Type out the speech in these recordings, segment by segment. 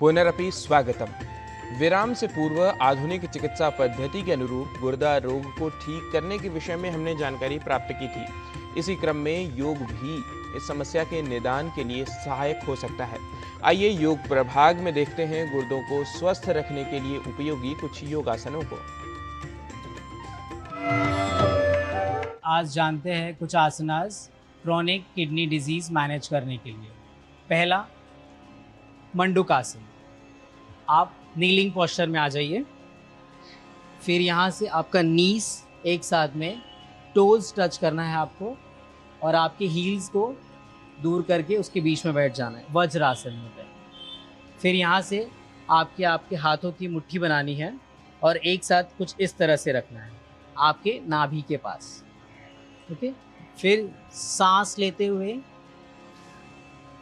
पुनरपि स्वागतम। विराम से पूर्व आधुनिक चिकित्सा पद्धति के अनुरूप गुर्दा रोग को ठीक करने के विषय में हमने जानकारी प्राप्त की थी। इसी क्रम में योग भी इस समस्या के निदान के लिए सहायक हो सकता है। आइए योग प्रभाग में देखते हैं गुर्दों को स्वस्थ रखने के लिए उपयोगी कुछ योगासनों को। आज जानते हैं कुछ आसनास क्रोनिक किडनी डिजीज मैनेज करने के लिए। पहला, मंडूकासन। आप नीलिंग पोस्चर में आ जाइए। फिर यहाँ से आपका नीस एक साथ में, टोज टच करना है आपको और आपके हील्स को दूर करके उसके बीच में बैठ जाना है, वज्रासन में बैठ। फिर यहाँ से आपके हाथों की मुट्ठी बनानी है और एक साथ कुछ इस तरह से रखना है आपके नाभि के पास। ओके। फिर सांस लेते हुए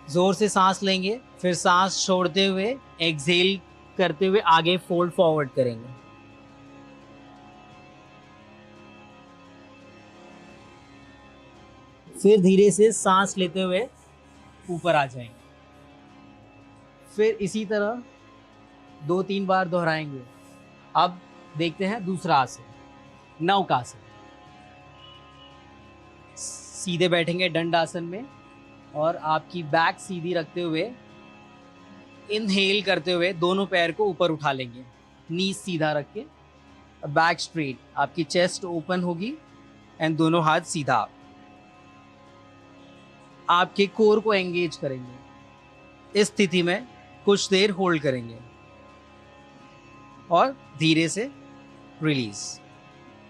जोर से सांस लेंगे, फिर सांस छोड़ते हुए एक्सहेल करते हुए आगे फोल्ड फॉरवर्ड करेंगे। फिर धीरे से सांस लेते हुए ऊपर आ जाएंगे। फिर इसी तरह 2-3 बार दोहराएंगे। अब देखते हैं दूसरा आसन, नौकासन। सीधे बैठेंगे दंडासन में और आपकी बैक सीधी रखते हुए इनहेल करते हुए दोनों पैर को ऊपर उठा लेंगे, नी सीधा रख के, बैक स्ट्रेट, आपकी चेस्ट ओपन होगी एंड दोनों हाथ सीधा। आपके कोर को एंगेज करेंगे। इस स्थिति में कुछ देर होल्ड करेंगे और धीरे से रिलीज।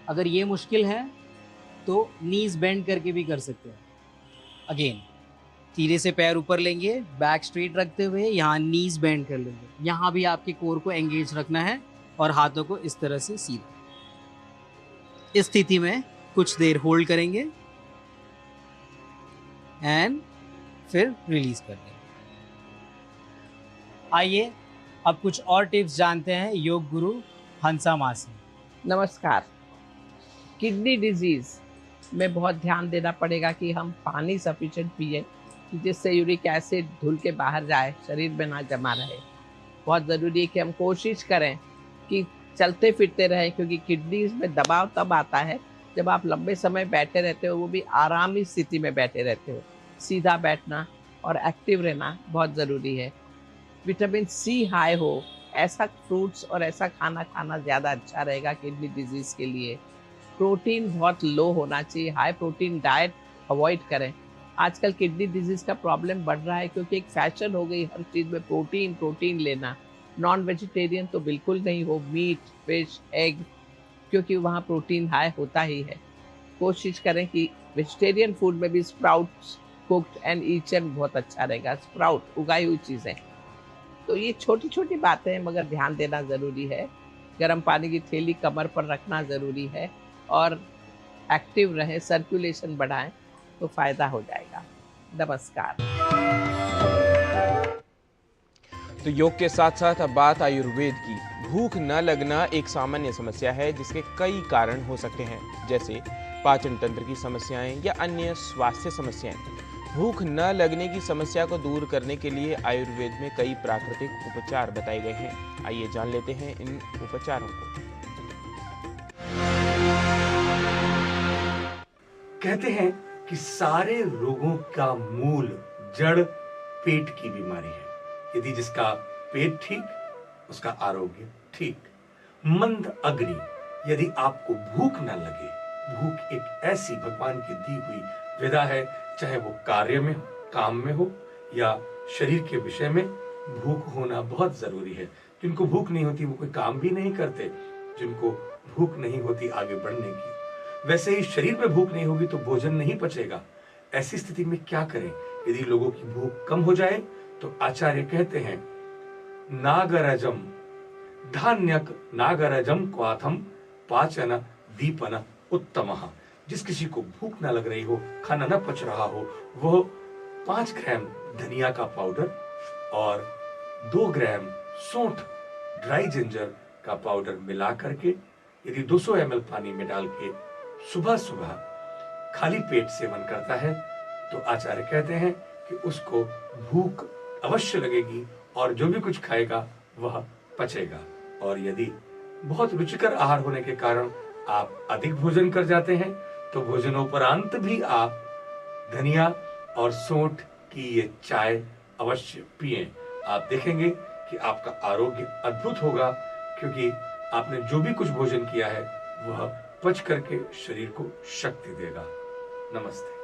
अगर ये मुश्किल है तो नीज बेंड करके भी कर सकते हैं। अगेन धीरे से पैर ऊपर लेंगे, बैक स्ट्रेट रखते हुए यहाँ नीज बेंड कर लेंगे। यहाँ भी आपके कोर को एंगेज रखना है और हाथों को इस तरह से सीधा। इस स्थिति में कुछ देर होल्ड करेंगे एंड फिर रिलीज कर देंगे। आइए अब कुछ और टिप्स जानते हैं योग गुरु हंसा माँ से। नमस्कार। किडनी डिजीज में बहुत ध्यान देना पड़ेगा कि हम पानी सफिशिएंट पिए, जिससे यूरिक एसिड धुल के बाहर जाए, शरीर में ना जमा रहे। बहुत ज़रूरी है कि हम कोशिश करें कि चलते फिरते रहें, क्योंकि किडनीज में दबाव तब आता है जब आप लंबे समय बैठे रहते हो, वो भी आरामी स्थिति में बैठे रहते हो। सीधा बैठना और एक्टिव रहना बहुत ज़रूरी है। विटामिन सी हाई हो, ऐसा फ्रूट्स और ऐसा खाना खाना ज़्यादा अच्छा रहेगा किडनी डिजीज़ के लिए। प्रोटीन बहुत लो होना चाहिए, हाई प्रोटीन डाइट अवॉइड करें। आजकल किडनी डिजीज़ का प्रॉब्लम बढ़ रहा है क्योंकि एक फैशन हो गई हर चीज़ में प्रोटीन लेना। नॉन वेजिटेरियन तो बिल्कुल नहीं हो, मीट, फिश, एग, क्योंकि वहाँ प्रोटीन हाई होता ही है। कोशिश करें कि वेजिटेरियन फूड में भी स्प्राउट्स, कुक्ड एंड ईचन बहुत अच्छा रहेगा। स्प्राउट, उगाई हुई चीज़ें। तो ये छोटी छोटी बातें हैं, मगर ध्यान देना ज़रूरी है। गर्म पानी की थैली कमर पर रखना ज़रूरी है और एक्टिव रहें, सर्कुलेशन बढ़ाएं तो फ़ायदा हो जाएगा। नमस्कार। तो योग के साथ साथ अब बात आयुर्वेद की। भूख न लगना एक सामान्य समस्या है जिसके कई कारण हो सकते हैं, जैसे पाचन तंत्र की समस्याएं या अन्य स्वास्थ्य समस्याएं। भूख न लगने की समस्या को दूर करने के लिए आयुर्वेद में कई प्राकृतिक उपचार बताए गए हैं। आइए जान लेते हैं इन उपचारों को। कहते हैं कि सारे रोगों का मूल जड़ पेट की बीमारी है। यदि जिसका पेट ठीक, उसका आरोग्य ठीक। मंद अग्नि, यदि आपको भूख न लगे, भूख एक ऐसी भगवान की दी हुई विधा है, चाहे वो कार्य में हो, काम में हो या शरीर के विषय में, भूख होना बहुत जरूरी है। जिनको भूख नहीं होती वो कोई काम भी नहीं करते, जिनको भूख नहीं होती आगे बढ़ने की। वैसे ही शरीर में भूख नहीं होगी तो भोजन नहीं पचेगा। ऐसी स्थिति में क्या करें? यदि लोगों की भूख कम हो जाए तो आचार्य कहते हैं, नागरजम धान्यक नागरजम क्वाथम पाचन दीपन उत्तमः। जिस किसी को भूख ना लग रही हो, खाना ना पच रहा हो, वह 5 ग्राम धनिया का पाउडर और 2 ग्राम सौंठ, ड्राई जिंजर का पाउडर मिला करके यदि 200 ml पानी में डाल के सुबह सुबह खाली पेट सेवन करता है तो आचार्य कहते हैं कि उसको भूख अवश्य लगेगी और जो भी कुछ खाएगा वह पचेगा। और यदि बहुत रुचिकर आहार होने के कारण आप अधिक भोजन कर जाते हैं तो भोजनोपरांत भी आप धनिया और सौंठ की ये चाय अवश्य पिएं। आप देखेंगे कि आपका आरोग्य अद्भुत होगा, क्योंकि आपने जो भी कुछ भोजन किया है वह पच करके शरीर को शक्ति देगा। नमस्ते।